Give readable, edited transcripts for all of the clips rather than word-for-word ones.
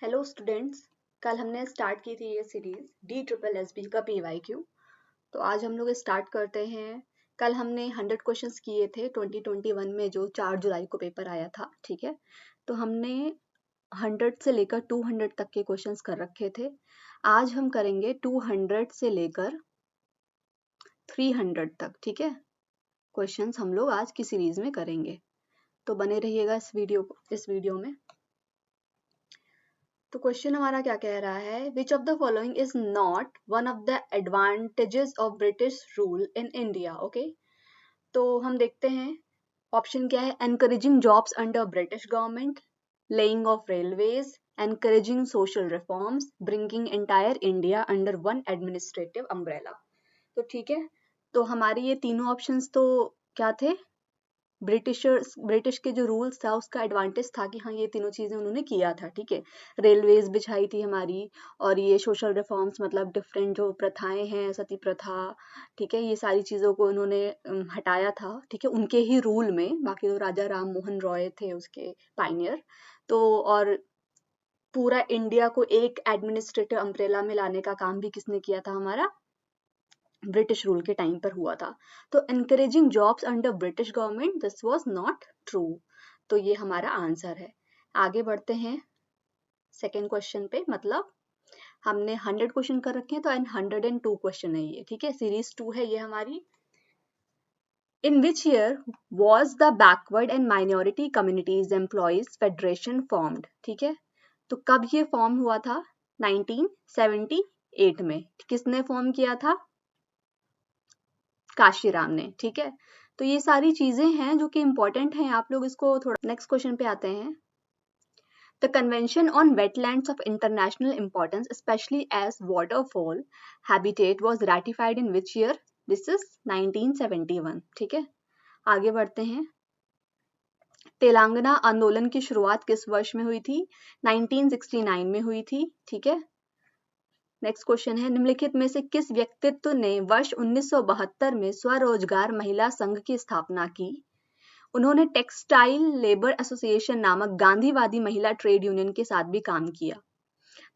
Hello students. कल हमने start की थी ये सीरीज DSSB का PYQ। तो आज हम लोग स्टार्ट करते हैं। कल हमने 100 क्वेश्चंस किए थे 2021 में जो 4 जुलाई को पेपर आया था, ठीक है। तो हमने 100 से लेकर 200 तक के क्वेश्चंस कर रखे थे। आज हम करेंगे 200 से लेकर 300 तक, ठीक है। क्वेश्चंस हम लोग आज की सीरीज में करेंगे, तो बने रहिएगा इस वीडियो में। तो क्वेश्चन हमारा क्या कह रहा है, विच of the following is not one of the advantages of British rule in India. Okay, तो हम देखते हैं ऑप्शन क्या है। Encouraging jobs under British government, laying of railways, encouraging social reforms, bringing entire India under one administrative umbrella. तो ठीक है, तो हमारे ये तीनों ऑप्शंस तो क्या थे, ब्रिटिश के जो रूल्स था उसका एडवांटेज था कि हाँ ये तीनों चीजें उन्होंने किया था, ठीक है। रेलवेज बिछाई थी हमारी, और ये सोशल रिफॉर्म्स मतलब डिफरेंट जो प्रथाएं हैं, सती प्रथा, ठीक है, ये सारी चीजों को उन्होंने हटाया था, ठीक है, उनके ही रूल में। बाकी तो राजा राम मोहन रॉय थे उसके पायनियर। तो और पूरा इंडिया को एक एडमिनिस्ट्रेटिव अम्ब्रेला में लाने का काम भी किसने किया था, हमारा ब्रिटिश रूल के टाइम पर हुआ था। तो encouraging jobs under British government, this was not true. तो ये हमारा आंसर है। आगे बढ़ते हैं सेकेंड क्वेश्चन पे। मतलब हमने 100 क्वेश्चन कर रखे हैं, तो 102 क्वेश्चन है ये, ठीक है। सीरीज 2 है ये हमारी। In which year was the backward and minority communities employees federation formed, ठीक है। तो कब ये फॉर्म हुआ था, 1978 में। किसने फॉर्म किया था, काशीराम ने, ठीक है। तो ये सारी चीजें हैं जो कि इंपॉर्टेंट हैं, आप लोग इसको थोड़ा। नेक्स्ट क्वेश्चन पे आते हैं। The Convention on Wetlands of International Importance, especially as waterfall habitat, was ratified in which year? This is 1971, ठीक है। आगे बढ़ते हैं। तेलंगाना आंदोलन की शुरुआत किस वर्ष में हुई थी, 1969 में हुई थी, ठीक है। नेक्स्ट क्वेश्चन है, निम्नलिखित में से किस व्यक्तित्व ने वर्ष 1972 में स्वरोजगार महिला संघ की स्थापना की? उन्होंने टेक्सटाइल लेबर एसोसिएशन नामक गांधीवादी महिला ट्रेड यूनियन के साथ भी काम किया।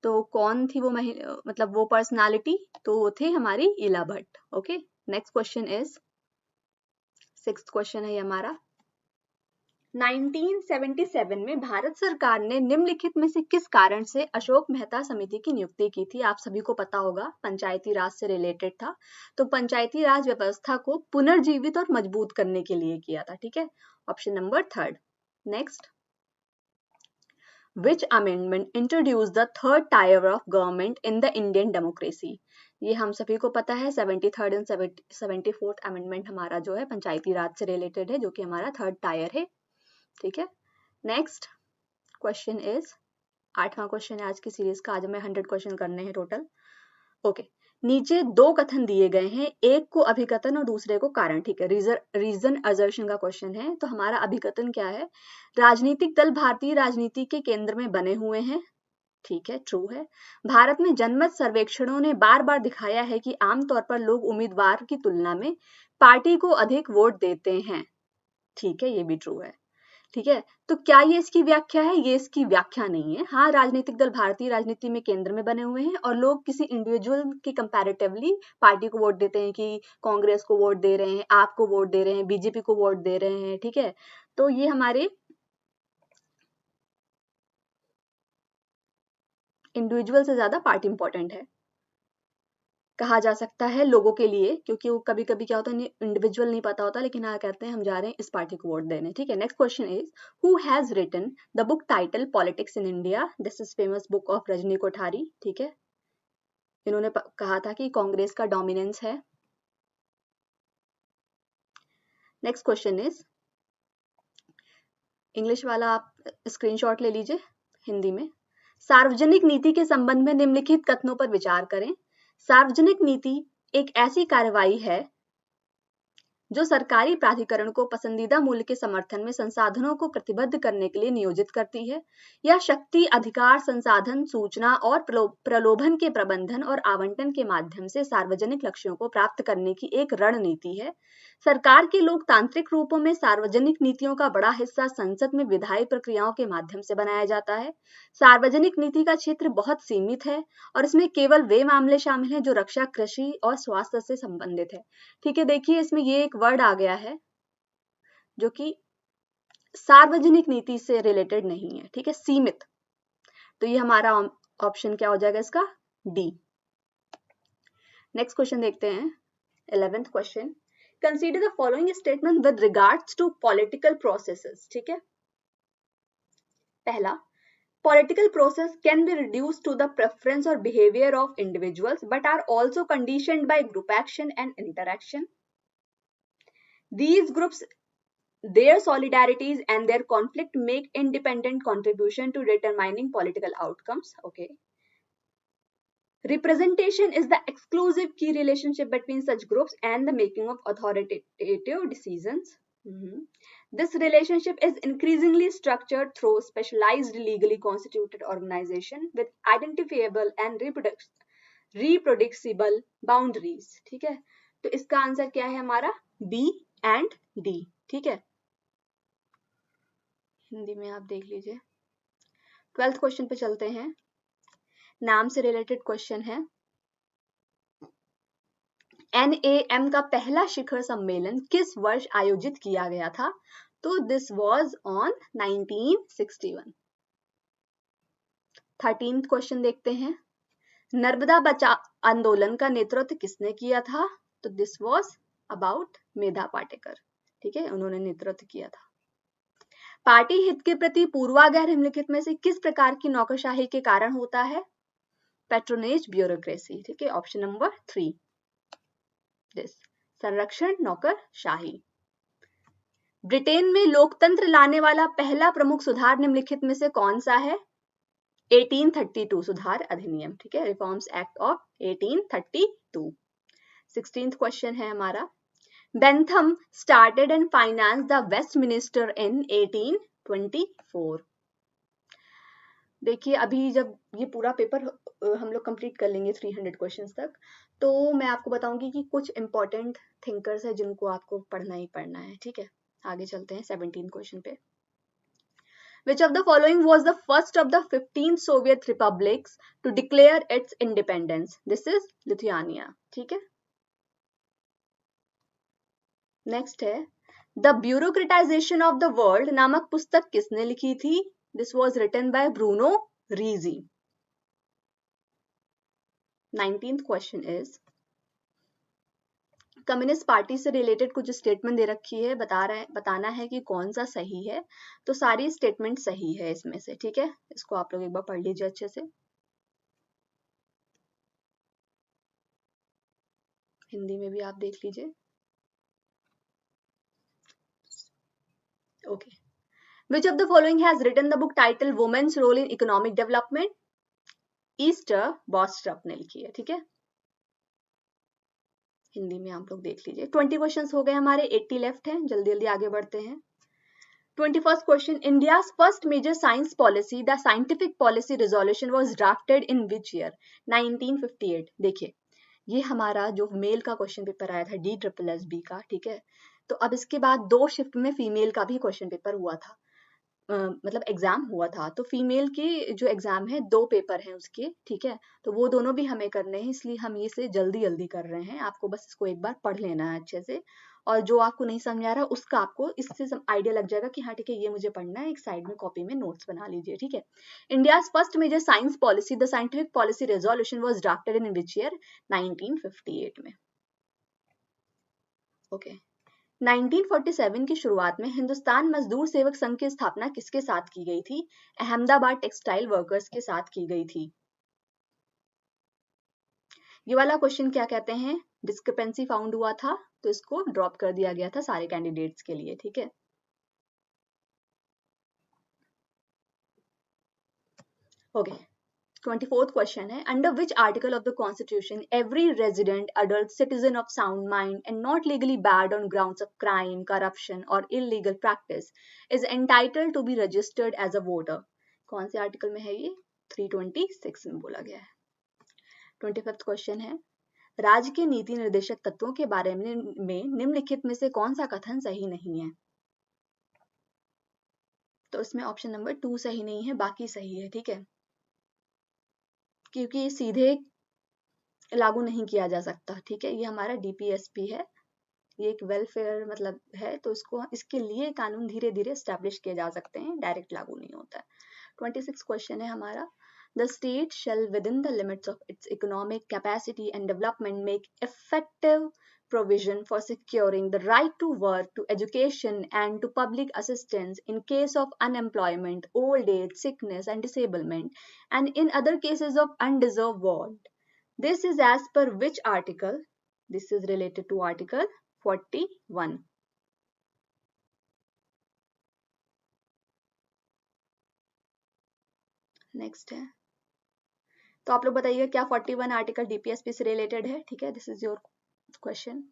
तो कौन थी वो मतलब वो पर्सनालिटी, तो वो थे हमारी इला Bhatt. Okay, next question is, sixth question है ये हमारा। 1977 में भारत सरकार ने निम्नलिखित में से किस कारण से अशोक मेहता समिति की नियुक्ति की थी? आप सभी को पता होगा, पंचायती राज से रिलेटेड था। तो पंचायती राज व्यवस्था को पुनर्जीवित और मजबूत करने के लिए किया था, ठीक है। Option number third. Next, which amendment introduced the third tier of government in the Indian democracy? ये हम सभी को पता है, 73rd एंड 74th अमेंडमेंट हमारा जो है पंचायती राज से रिलेटेड है, जो कि हमारा थर्ड टायर है, ठीक है। नेक्स्ट क्वेश्चन इज, 8वां क्वेश्चन है आज की सीरीज का। आज हमें 100 क्वेश्चन करने हैं टोटल। ओके, नीचे दो कथन दिए गए हैं, एक को अभिकथन और दूसरे को कारण, ठीक है। रीजन असर्शन का क्वेश्चन है। तो हमारा अभिकथन क्या है, राजनीतिक दल भारतीय राजनीति के केंद्र में बने हुए हैं, ठीक है, ट्रू है। भारत में जनमत सर्वेक्षणों ने बार बार दिखाया है कि आमतौर पर लोग उम्मीदवार की तुलना में पार्टी को अधिक वोट देते हैं, ठीक है, ये भी ट्रू है, ठीक है। तो क्या ये इसकी व्याख्या है? ये इसकी व्याख्या नहीं है। हाँ, राजनीतिक दल भारतीय राजनीति में केंद्र में बने हुए हैं और लोग किसी इंडिविजुअल के कंपैरेटिवली पार्टी को वोट देते हैं, कि कांग्रेस को वोट दे रहे हैं, आपको वोट दे रहे हैं, बीजेपी को वोट दे रहे हैं, ठीक है। तो ये हमारे इंडिविजुअल से ज्यादा पार्टी इंपॉर्टेंट है, कहा जा सकता है लोगों के लिए, क्योंकि वो कभी कभी क्या होता है, इंडिविजुअल नहीं पता होता, लेकिन हाँ कहते हैं हम जा रहे हैं इस पार्टी को वोट देने, ठीक है। Next question is, who has written the book title politics in India? This is famous book of Rajni Kothari, ठीक है। इन्होंने कहा था कि कांग्रेस का डोमिनेंस है। नेक्स्ट क्वेश्चन इज, इंग्लिश वाला आप स्क्रीनशॉट ले लीजिए, हिंदी में। सार्वजनिक नीति के संबंध में निम्नलिखित कथनों पर विचार करें। सार्वजनिक नीति एक ऐसी कार्रवाई है जो सरकारी प्राधिकरण को पसंदीदा मूल्य के समर्थन में संसाधनों को प्रतिबद्ध करने के लिए नियोजित करती है। यह शक्ति, अधिकार, संसाधन, सूचना और प्रलोभन के प्रबंधन और आवंटन के माध्यम से सार्वजनिक लक्ष्यों को प्राप्त करने की एक रणनीति है। सरकार के लोकतांत्रिक रूपों में सार्वजनिक नीतियों का बड़ा हिस्सा संसद में विधायी प्रक्रियाओं के माध्यम से बनाया जाता है। सार्वजनिक नीति का क्षेत्र बहुत सीमित है और इसमें केवल वे मामले शामिल हैं जो रक्षा, कृषि और स्वास्थ्य से संबंधित है। ठीक है, देखिए इसमें ये एक वर्ड आ गया है जो कि सार्वजनिक नीति से रिलेटेड नहीं है। ठीक है, सीमित। तो ये हमारा ऑप्शन क्या हो जाएगा इसका? डी। नेक्स्ट क्वेश्चन देखते हैं, 11th question. Consider the following statement with regards to political processes. ठीक है, पहला, political process can be reduced to the preference or behavior of individuals but are also conditioned by group action and interaction. These groups, their solidarities and their conflict make independent contribution to determining political outcomes. Okay. Representation is the exclusive key relationship between such groups and the making of authoritative decisions. This relationship is increasingly structured through specialized legally constituted organization with identifiable and reproducible boundaries. ठीक है, तो इसका answer क्या है हमारा? B and D. ठीक है, हिंदी में आप देख लीजिए। 12th क्वेश्चन पे चलते हैं, नाम से रिलेटेड क्वेश्चन है। NAM का पहला शिखर सम्मेलन किस वर्ष आयोजित किया गया था? तो this was on 1961। 13th question देखते हैं, नर्मदा बचाओ आंदोलन का नेतृत्व किसने किया था? तो दिस वाज अबाउट मेधा पाटेकर। ठीक है, उन्होंने नेतृत्व किया था। पार्टी हित के प्रति पूर्वाग्रह निम्नलिखित में से किस प्रकार की नौकरशाही के कारण होता है? Patronage bureaucracy. ठीक है, ऑप्शन नंबर 3, दिस संरक्षण नौकरशाही। ब्रिटेन में लोकतंत्र लाने वाला पहला प्रमुख सुधार निम्नलिखित में से कौन सा है? 1832 सुधार अधिनियम। ठीक है, reforms act of 1832। 16th question है हमारा, Bentham started and finance the Westminster in 1824। देखिए अभी जब ये पूरा पेपर हम लोग कंप्लीट कर लेंगे 300 क्वेश्चंस तक, तो मैं आपको बताऊंगी कि कुछ इंपॉर्टेंट थिंकर्स है जिनको आपको पढ़ना ही पढ़ना है। ठीक है, आगे चलते हैं 17 क्वेश्चन पे। Which of the following was the first of the 15 Soviet republics to declare its independence? This is Lithuania. ठीक है, नेक्स्ट है, the bureaucratization of the world नामक पुस्तक किसने लिखी थी? This was written by Bruno Rizzi. 19th question is, communist party से related कुछ स्टेटमेंट दे रखी है, बताना है कि कौन सा सही है। तो सारी स्टेटमेंट सही है इसमें से। ठीक है, इसको आप लोग एक बार पढ़ लीजिए अच्छे से। हिंदी में भी आप देख लीजिए। Okay. Which of the following has written the book titled Women's Role in Economic Development? Ester Boserup ने लिखी है। ठीक है, हिंदी में आप लोग देख लीजिए। 20 क्वेश्चंस हो गए हमारे, 80 लेफ्ट हैं, जल्दी जल्दी आगे बढ़ते हैं। 21st question, India's first major science policy the scientific policy resolution was drafted in which year? 1958। देखिए ये हमारा जो मेल का क्वेश्चन पेपर आया था DSSB का। ठीक है, तो अब इसके बाद 2 शिफ्ट में फीमेल का भी क्वेश्चन पेपर हुआ था, मतलब एग्जाम हुआ था। तो फीमेल की जो एग्जाम है 2 पेपर हैं उसके। ठीक है, तो वो दोनों भी हमें करने हैं, इसलिए हम ये से जल्दी जल्दी कर रहे हैं। आपको बस इसको एक बार पढ़ लेना है अच्छे से, और जो आपको नहीं समझ आ रहा उसका आपको इससे आइडिया लग जाएगा कि हाँ ठीक है ये मुझे पढ़ना है। एक साइड में कॉपी में नोट्स बना लीजिए। ठीक है, India's first major science policy the scientific policy resolution was drafted in which year? 1958 में। ओके, 1947 की शुरुआत में हिंदुस्तान मजदूर सेवक संघ की स्थापना किसके साथ की गई थी? अहमदाबाद टेक्सटाइल वर्कर्स के साथ की गई थी। ये वाला क्वेश्चन क्या कहते हैं? डिस्क्रिपेंसी फाउंड हुआ था, तो इसको ड्रॉप कर दिया गया था सारे कैंडिडेट्स के लिए। ठीक है, ओके। 24th क्वेश्चन है, under which article of the constitution every resident adult citizen of sound mind and not legally bad on grounds of crime, corruption और illegal practice is entitled to be registered as a voter? कौन से article में है ये? 326 में बोला गया है। 25th क्वेश्चन है, राज्य के नीति निर्देशक तत्वों के बारे में निम्नलिखित में से कौन सा कथन सही नहीं है? तो इसमें ऑप्शन नंबर 2 सही नहीं है, बाकी सही है, ठीक है, क्योंकि ये सीधे लागू नहीं किया जा सकता, ठीक है। ये हमारा डीपीएसपी है, ये एक वेलफेयर मतलब है, तो इसके लिए कानून धीरे धीरे स्टैब्लिश किए जा सकते हैं, डायरेक्ट लागू नहीं होता है। 26 क्वेश्चन है हमारा, the state shall within the limits of its economic capacity and development make effective provision for securing the right to work, to education and to public assistance in case of unemployment, old age, sickness and disablement, and in other cases of undeserved want. This is as per which article? This is related to article 41. Next है, तो आप लोग बताइएगा क्या 41 article DPSP से related है, ठीक है, this is your question.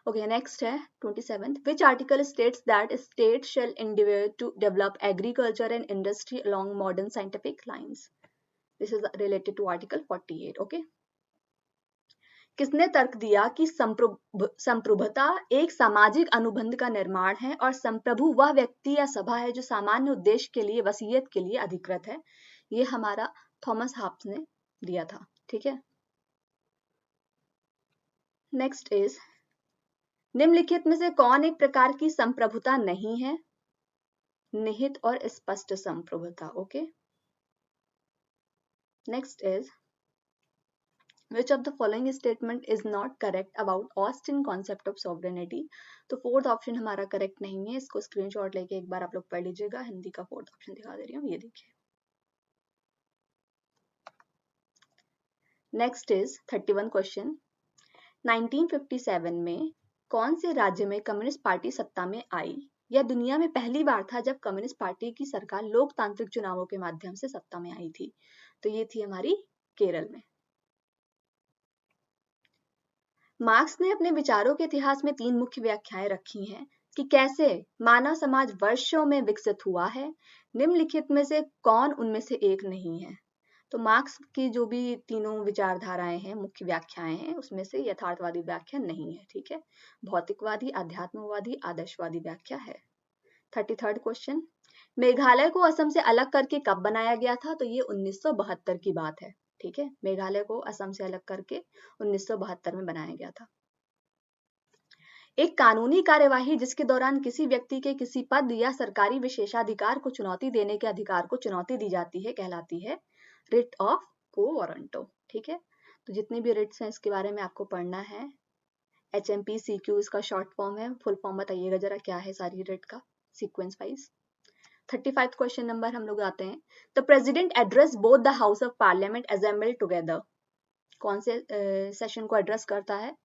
Okay, next है 27, which article states that state shell endeavor to develop agriculture and industry along modern scientific lines? This is related to article 48. Okay, किसने तर्क दिया कि संप्रभुता एक सामाजिक अनुबंध का निर्माण है और संप्रभु वह व्यक्ति या सभा है जो सामान्य उद्देश्य के लिए वसीयत के लिए अधिकृत है? ये हमारा थॉमस हाब्स ने दिया था, ठीक है। नेक्स्ट इज, निम्नलिखित में से कौन एक प्रकार की संप्रभुता नहीं है? निहित और स्पष्ट संप्रभुता, okay. Next is, which of the following statement is not correct about Austin concept of sovereignty? तो फोर्थ ऑप्शन हमारा करेक्ट नहीं है, इसको स्क्रीनशॉट लेके एक बार आप लोग पढ़ लीजिएगा, हिंदी का फोर्थ ऑप्शन दिखा दे रही हूँ, ये देखिए। नेक्स्ट इज 31 क्वेश्चन, 1957 में कौन से राज्य में कम्युनिस्ट पार्टी सत्ता में आई? यह दुनिया में पहली बार था जब कम्युनिस्ट पार्टी की सरकार लोकतांत्रिक चुनावों के माध्यम से सत्ता में आई थी, तो ये थी हमारी केरल में। मार्क्स ने अपने विचारों के इतिहास में 3 मुख्य व्याख्याएं रखी हैं कि कैसे मानव समाज वर्षों में विकसित हुआ है, निम्नलिखित में से कौन उनमें से एक नहीं है? तो मार्क्स की जो भी तीनों विचारधाराएं हैं, मुख्य व्याख्याएं हैं, उसमें से यथार्थवादी व्याख्या नहीं है, ठीक है, भौतिकवादी, आध्यात्मवादी, आदर्शवादी व्याख्या है। 33rd क्वेश्चन, मेघालय को असम से अलग करके कब बनाया गया था? तो ये 1972 की बात है, ठीक है, मेघालय को असम से अलग करके 1972 में बनाया गया था। एक कानूनी कार्यवाही जिसके दौरान किसी व्यक्ति के किसी पद या सरकारी विशेषाधिकार को चुनौती देने के अधिकार को चुनौती दी जाती है, कहलाती है रिट ऑफ को वारंटो, ठीक है। तो जितनी भी रिट्स हैं इसके बारे में आपको पढ़ना है। HMPCQ इसका शॉर्ट फॉर्म है, फुल फॉर्म बताइएगा जरा क्या है सारी रिट का सीक्वेंस वाइज। 35 क्वेश्चन नंबर हम लोग आते हैं, the president address both the house of parliament assembled together, कौन से सेशन को एड्रेस करता है?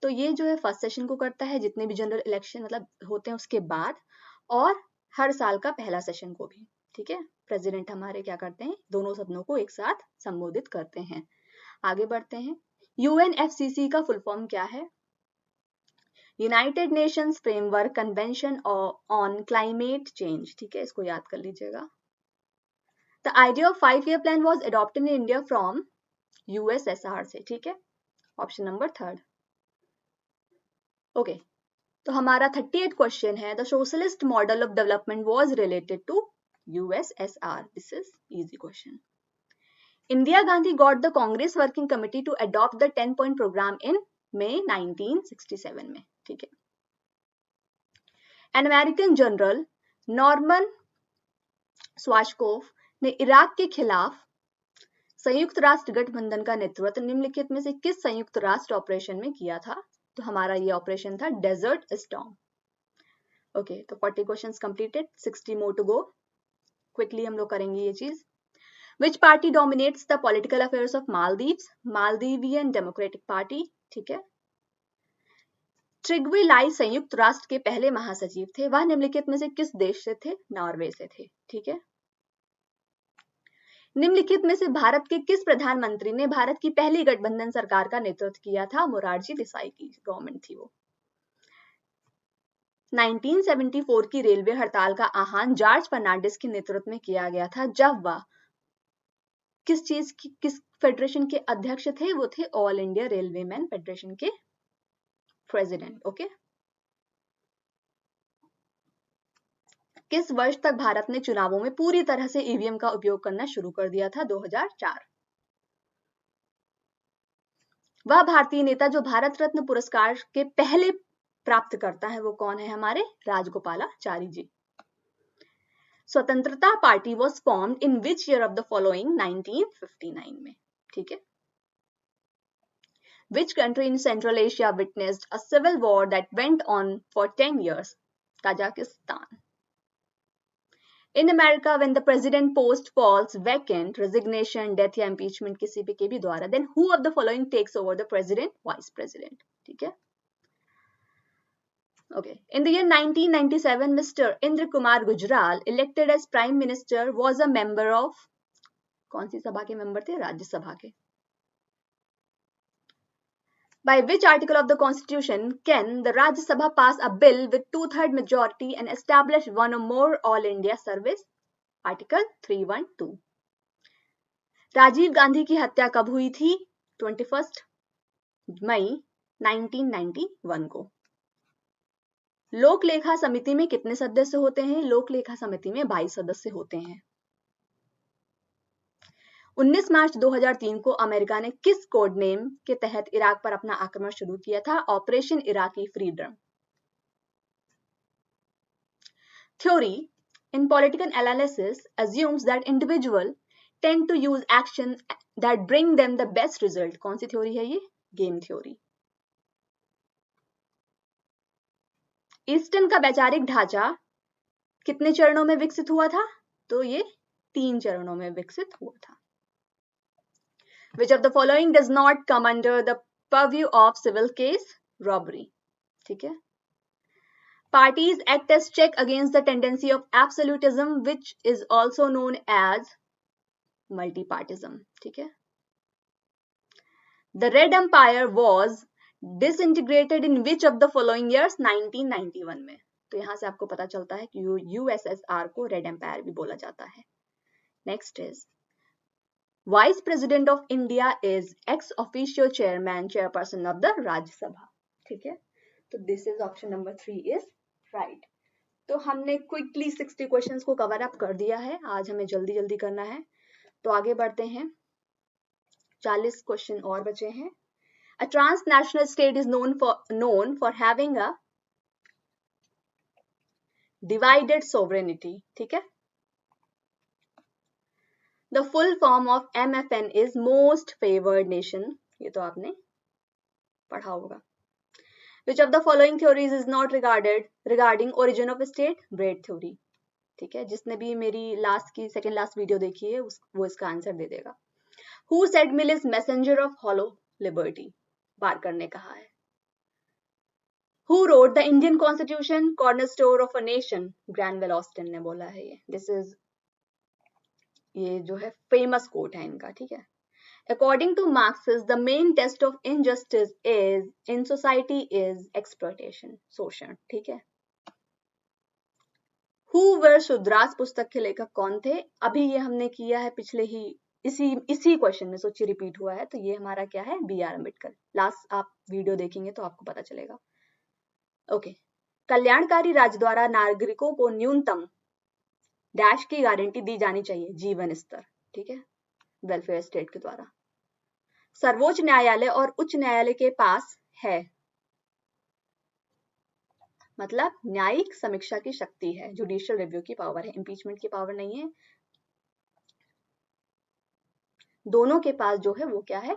तो ये जो है फर्स्ट सेशन को करता है, जितने भी जनरल इलेक्शन मतलब होते हैं उसके बाद, और हर साल का पहला सेशन को भी, ठीक है। प्रेसिडेंट हमारे क्या करते हैं, दोनों सदनों को एक साथ संबोधित करते हैं। आगे बढ़ते हैं, UNFCCC का फुल फॉर्म क्या है? United Nations framework convention on climate change, ठीक है, इसको याद कर लीजिएगा। The idea of 5-year plan was adopted in India from USSR से, ठीक है, ऑप्शन नंबर 3rd। ओके, तो हमारा 38 क्वेश्चन है, the socialist model of development was related to USSR। This is easy question. Indira Gandhi got the Congress working committee to adopt the 10-point programme in May 1967 में, ठीक है। An American general Norman Schwarzkopf ने Iraq के खिलाफ संयुक्त राष्ट्र गठबंधन का नेतृत्व निम्नलिखित में से किस संयुक्त राष्ट्र ऑपरेशन में किया था? तो हमारा ये ऑपरेशन था डेजर्ट स्टॉर्म। ओके, तो 40 questions completed, 60 more to go. Quickly हम लोग करेंगे ये चीज। Which party dominates the political affairs of Maldives? Maldivian Democratic Party, ठीक है। ट्रिग्वे लाई संयुक्त राष्ट्र के पहले महासचिव थे, वह निम्नलिखित में से किस देश से थे? नॉर्वे से थे, ठीक है। निम्नलिखित में से भारत के किस प्रधानमंत्री ने भारत की पहली गठबंधन सरकार का नेतृत्व किया था? मोरारजी देसाई की गवर्नमेंट थी वो। 1974 की रेलवे हड़ताल का आह्वान जॉर्ज फर्नांडिस के नेतृत्व में किया गया था, जब वह फेडरेशन के अध्यक्ष थे वो थे all India railway man federation के प्रेसिडेंट। ओके, किस वर्ष तक भारत ने चुनावों में पूरी तरह से ईवीएम का उपयोग करना शुरू कर दिया था? 2004। वह भारतीय नेता जो भारत रत्न पुरस्कार के पहले प्राप्त करता है वो कौन है? हमारे राजगोपालाचारी जी। स्वतंत्रता party was formed in which year of the following? 1959 में। ठीक है। Which country in Central Asia witnessed a civil war that went on for 10 years? Kazakhstan. In America, when the president post falls vacant, resignation, death या impeachment किसी भी के भी द्वारा, then who of the following takes over the president, vice president? ठीक है. Okay. In the year 1997, Mr. Indra Kumar Gujral, elected as prime minister, was a member of कौन सी सभा के मेंबर थे? राज्यसभा के. By which article of the Constitution can the Rajya Sabha pass a bill with 2/3 majority and establish one or more All India service? Article 312. Rajiv Gandhi की हत्या कब हुई थी? 21 मई 1991 को। लोक लेखा समिति में कितने सदस्य होते हैं? लोक लेखा समिति में 22 सदस्य होते हैं। 19 मार्च 2003 को अमेरिका ने किस कोड नेम के तहत इराक पर अपना आक्रमण शुरू किया था? Operation Iraqi freedom. Theory in political analysis assumes that individual tend to use action that bring them the best result. कौन सी थ्योरी है ये? Game theory. ईस्टर्न का वैचारिक ढांचा कितने चरणों में विकसित हुआ था? तो ये 3 चरणों में विकसित हुआ था। Which of the following does not come under the purview of civil case? Robbery. ठीक है। Parties act as check against the tendency of absolutism, which is also known as multipartism. ठीक है। The Red Empire was disintegrated in which of the following years? 1991 में। तो यहां से आपको पता चलता है कि USSR को रेड एम्पायर भी बोला जाता है। Next is vice president of India is ex officio chairman chairperson of the Rajya Sabha. ठीक है, तो this is option number 3 is right. तो हमने क्विकली 60 क्वेश्चंस को कवर अप कर दिया है। आज हमें जल्दी जल्दी करना है, तो आगे बढ़ते हैं। 40 क्वेश्चन और बचे हैं। A transnational state is known for having a divided sovereignty. ठीक है। The full form of MFN is most favored nation. ये तो आपने पढ़ा होगा। Which of the following theories is not regarding origin of state? Braid theory. ठीक है, जिसने भी मेरी सेकंड लास्ट वीडियो देखी है वो इसका आंसर दे देगा। Who said Mill is messenger of hollow liberty? Barker ने कहा है। Who wrote the Indian Constitution, cornerstone of a nation? Granville Austin ने बोला है ये। This is ये जो है फेमस कोट है इनका। ठीक है। According to Marxist, the main test of injustice is in society is exploitation, शोषण। ठीक है। Who were शूद्रास पुस्तक के लेखक कौन थे? अभी ये हमने किया है पिछले ही इसी क्वेश्चन में, सोचिए रिपीट हुआ है। तो ये हमारा क्या है? B R Ambedkar. लास्ट आप वीडियो देखेंगे तो आपको पता चलेगा। ओके। कल्याणकारी राज्य द्वारा नागरिकों को न्यूनतम डैश की गारंटी दी जानी चाहिए, जीवन स्तर। ठीक है, वेलफेयर स्टेट के द्वारा। सर्वोच्च न्यायालय और उच्च न्यायालय के पास है, मतलब न्यायिक समीक्षा की शक्ति है, जुडिशियल रिव्यू की पावर है, इम्पीचमेंट की पावर नहीं है। दोनों के पास जो है वो क्या है?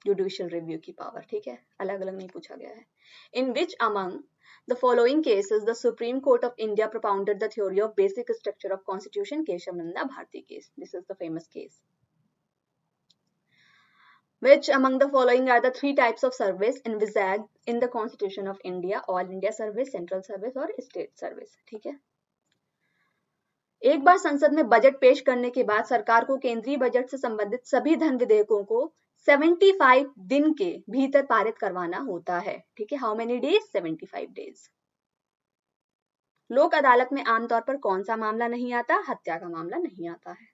जुडिशियल रिव्यू की पावर। ठीक है, अलग अलग नहीं पूछा गया है। In which among the following cases the Supreme Court of India propounded the theory of basic structure of constitution? Keshav Nanda Bharti case. This is the famous case. Which among the following are the 3 types of service envisaged in the Constitution of India? All India service, central service और state service. ठीक है। एक बार संसद में budget पेश करने के बाद सरकार को केंद्रीय बजट से संबंधित सभी धन विधेयकों को 75 दिन के भीतर पारित करवाना होता है। ठीक है। How many days? 75 डेज। लोक अदालत में आमतौर पर कौन सा मामला नहीं आता? हत्या का मामला नहीं आता है।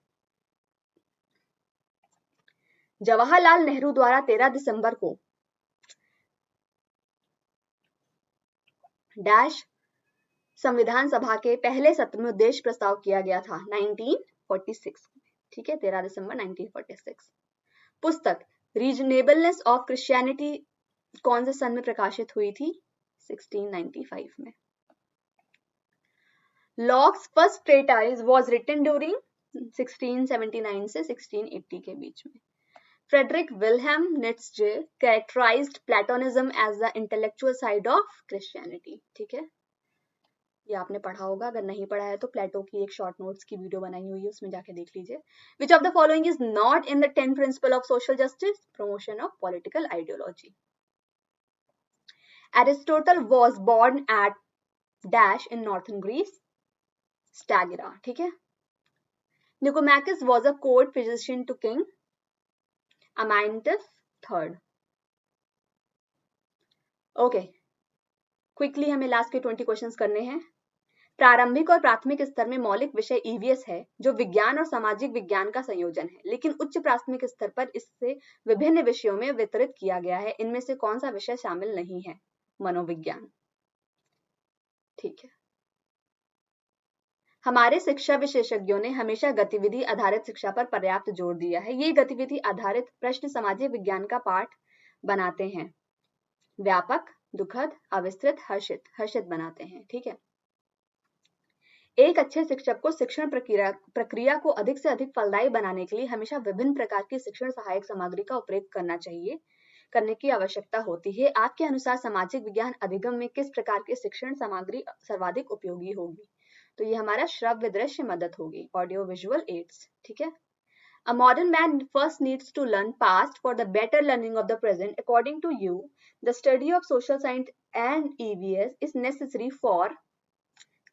जवाहरलाल नेहरू द्वारा 13 दिसंबर को डैश संविधान सभा के पहले सत्र में उद्देश्य प्रस्ताव किया गया था 1946। ठीक है, 13 दिसंबर 1946। पुस्तक रीजनेबलनेस ऑफ क्रिश्चियनिटी कौन से सन में प्रकाशित हुई थी? 1695 में। Locke's first treatise was written during 1679 से 1680 के बीच में। Friedrich Wilhelm Nietzsche characterized Platonism as the intellectual side of Christianity. ठीक है, ये आपने पढ़ा होगा, अगर नहीं पढ़ा है तो प्लेटो की एक शॉर्ट नोट्स की वीडियो बनाई हुई है, उसमें जाके देख लीजिए। Which of the following is not in the 10 principle of social justice? Promotion of political ideology. Aristotle was born at dash in northern Greece, Stagira. ठीक है, Nicomachus was a court physician to king Amyntas third. Okay, quickly हमें last के 20 questions करने हैं। प्रारंभिक और प्राथमिक स्तर में मौलिक विषय ईवीएस है, जो विज्ञान और सामाजिक विज्ञान का संयोजन है, लेकिन उच्च प्राथमिक स्तर पर इससे विभिन्न विषयों में वितरित किया गया है। इनमें से कौन सा विषय शामिल नहीं है? मनोविज्ञान। ठीक है, हमारे शिक्षा विशेषज्ञों ने हमेशा गतिविधि आधारित शिक्षा पर पर्याप्त जोर दिया है। ये गतिविधि आधारित प्रश्न सामाजिक विज्ञान का पाठ बनाते हैं। व्यापक, दुखद, अविस्तृत, हर्षित बनाते हैं। ठीक है, एक अच्छे शिक्षक को शिक्षण प्रक्रिया को अधिक से अधिक फलदायी बनाने के लिए हमेशा विभिन्न प्रकार की शिक्षण सहायक सामग्री का उपयोग करने की आवश्यकता होती है। आपके अनुसार सामाजिक विज्ञान अधिगम में किस प्रकार की शिक्षण सामग्री सर्वाधिक उपयोगी होगी? तो ये हमारा श्रव्य दृश्य मदद होगी, ऑडियो विजुअल एड्स। ठीक है, A modern man first needs to learn past for the better learning of the present. According to you, the study of social science and EVS is necessary for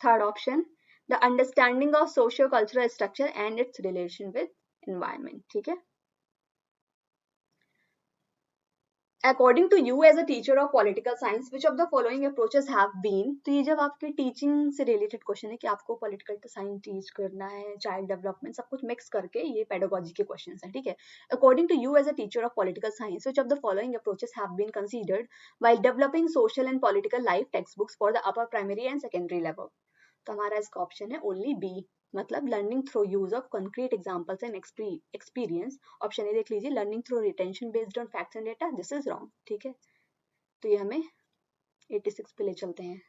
third option, the understanding of socio-cultural structure and its relation with environment. ठीक है, According to you as a teacher of political science, which of the following approaches have been? तो ये जब आपके teaching से related question है कि आपको पॉलिटिकल साइंस टीच करना है, चाइल्ड डेवलपमेंट, सब कुछ मिक्स करके ये पेडागोजी के क्वेश्चन हैं। ठीक है, according to you as a teacher of political science, which of the following approaches have been considered while developing social and political life textbooks for the upper primary and secondary level? तो हमारा इसका option है only B, मतलब learning through use of concrete examples and experience. Option A देख लीजिए, learning through retention based on facts and data, this is wrong. ठीक है, तो ये हमें 86 पे ले चलते हैं।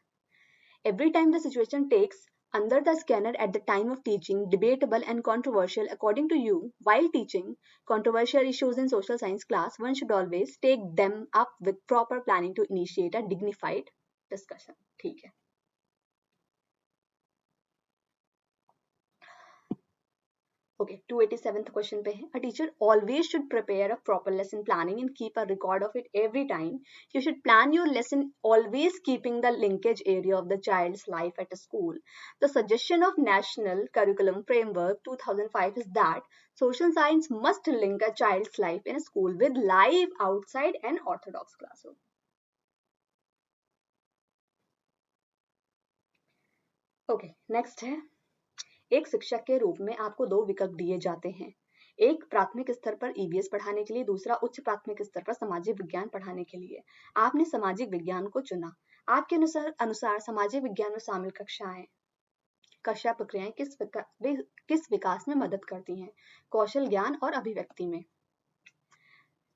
Every time the situation takes under the scanner at the time of teaching debatable and controversial. According to you, while teaching controversial issues in social science class, one should always take them up with proper planning to initiate a dignified discussion. ठीक है, Okay, 287th question पे है. A teacher always should prepare a proper lesson planning and keep a record of it every time. You should plan your lesson always keeping the linkage area of the child's life at a school. The suggestion of National Curriculum Framework 2005 is that social science must link a child's life in a school with life outside an orthodox classroom. Okay, next है. एक शिक्षक के रूप में आपको दो विकल्प दिए जाते हैं, एक प्राथमिक स्तर पर ईवीएस पढ़ाने के लिए, दूसरा उच्च प्राथमिक स्तर पर सामाजिक विज्ञान पढ़ाने के लिए। आपने सामाजिक विज्ञान को चुना। आपके अनुसार सामाजिक विज्ञान में शामिल कक्षा प्रक्रियाएं किस विकास में मदद करती हैं? कौशल, ज्ञान और अभिव्यक्ति में।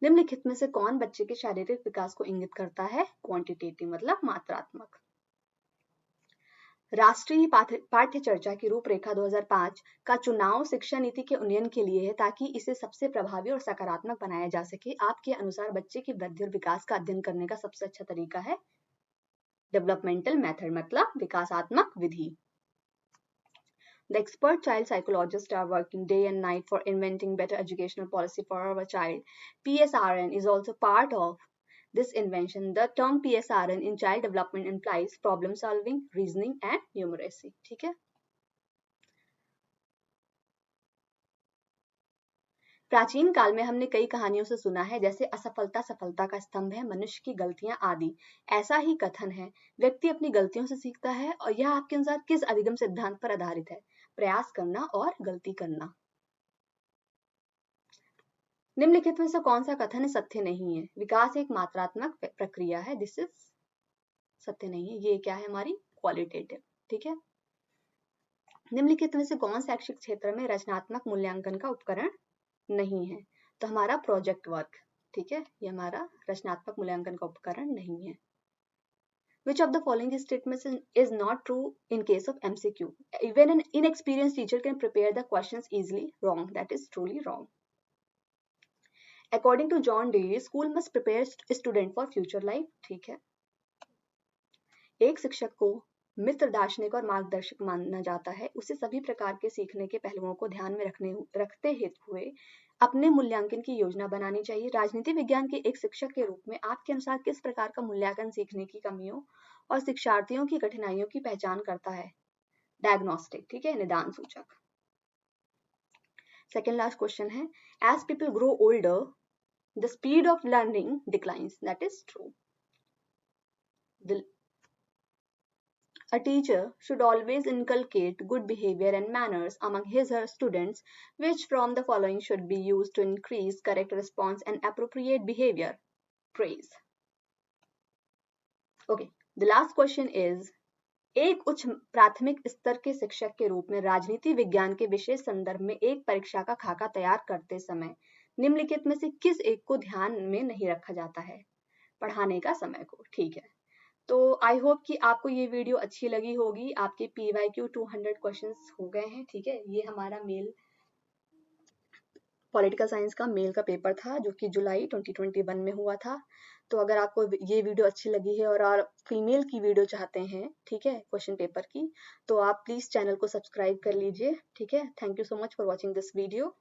निम्नलिखित में से कौन बच्चे के शारीरिक विकास को इंगित करता है? क्वांटिटेटिव, मतलब मात्रात्मक। राष्ट्रीय पाठ्य चर्चा की रूपरेखा 2005 का चुनाव शिक्षा नीति के उन्नयन के लिए है, ताकि इसे सबसे प्रभावी और सकारात्मक बनाया जा सके। आपके अनुसार बच्चे की वृद्धि और विकास का अध्ययन करने का सबसे अच्छा तरीका है डेवलपमेंटल मेथड, मतलब विकासात्मक विधि। The expert child psychologists are working day and night for inventing better educational policy for our child. PSRN is also part of this invention. The term PSRN in child development implies problem solving, reasoning and numeracy. ठीक है, प्राचीन काल में हमने कई कहानियों से सुना है, जैसे असफलता सफलता का स्तंभ है, मनुष्य की गलतियां आदि। ऐसा ही कथन है, व्यक्ति अपनी गलतियों से सीखता है, और यह आपके अनुसार किस अधिगम सिद्धांत पर आधारित है? प्रयास करना और गलती करना। निम्नलिखित में से कौन सा कथन सत्य नहीं है? विकास एक मात्रात्मक प्रक्रिया है, दिस इज सत्य नहीं है। ये क्या है हमारी क्वालिटेटिव, ठीक है। निम्नलिखित में से कौन शैक्षिक क्षेत्र में रचनात्मक मूल्यांकन का उपकरण नहीं है? तो हमारा प्रोजेक्ट वर्क, ठीक है, ये हमारा रचनात्मक मूल्यांकन का उपकरण नहीं है। Which of the following statements is not true in case of MCQ? Even an inexperienced teacher can prepare the questions easily. Wrong. That is truly wrong. According to John Dewey, school must prepare student for future life. ठीक है। एक शिक्षक को मित्र, दार्शनिक और मार्गदर्शक माना जाता है। उसे सभी प्रकार के सीखने के पहलुओं को ध्यान में रखते हुए अपने मूल्यांकन की योजना बनानी चाहिए। राजनीति विज्ञान के एक शिक्षक के रूप में आपके अनुसार किस प्रकार का मूल्यांकन सीखने की कमियों और शिक्षार्थियों की कठिनाइयों की पहचान करता है? डायग्नोस्टिक, ठीक है, निदान सूचक। सेकेंड लास्ट क्वेश्चन है, as people grow older the speed of learning declines, that is true. A teacher should always inculcate good behavior and manners among her students. Which from the following should be used to increase correct response and appropriate behavior? Praise. Okay, the last question is, एक उच्च प्राथमिक स्तर के शिक्षक के रूप में राजनीति विज्ञान के विशेष संदर्भ में एक परीक्षा का खाका तैयार करते समय निम्नलिखित में से किस एक को ध्यान में नहीं रखा जाता है? पढ़ाने का समय को, ठीक है। तो आई होप कि आपको ये वीडियो अच्छी लगी होगी। आपके PYQ 200 क्वेश्चंस हो गए हैं, ठीक है। ये हमारा मेल पॉलिटिकल साइंस का मेल का पेपर था जो कि जुलाई 2021 में हुआ था। तो अगर आपको ये वीडियो अच्छी लगी है और फीमेल की वीडियो चाहते हैं, ठीक है, क्वेश्चन पेपर की, तो आप प्लीज चैनल को सब्सक्राइब कर लीजिए, ठीक है। Thank you so much for watching this video.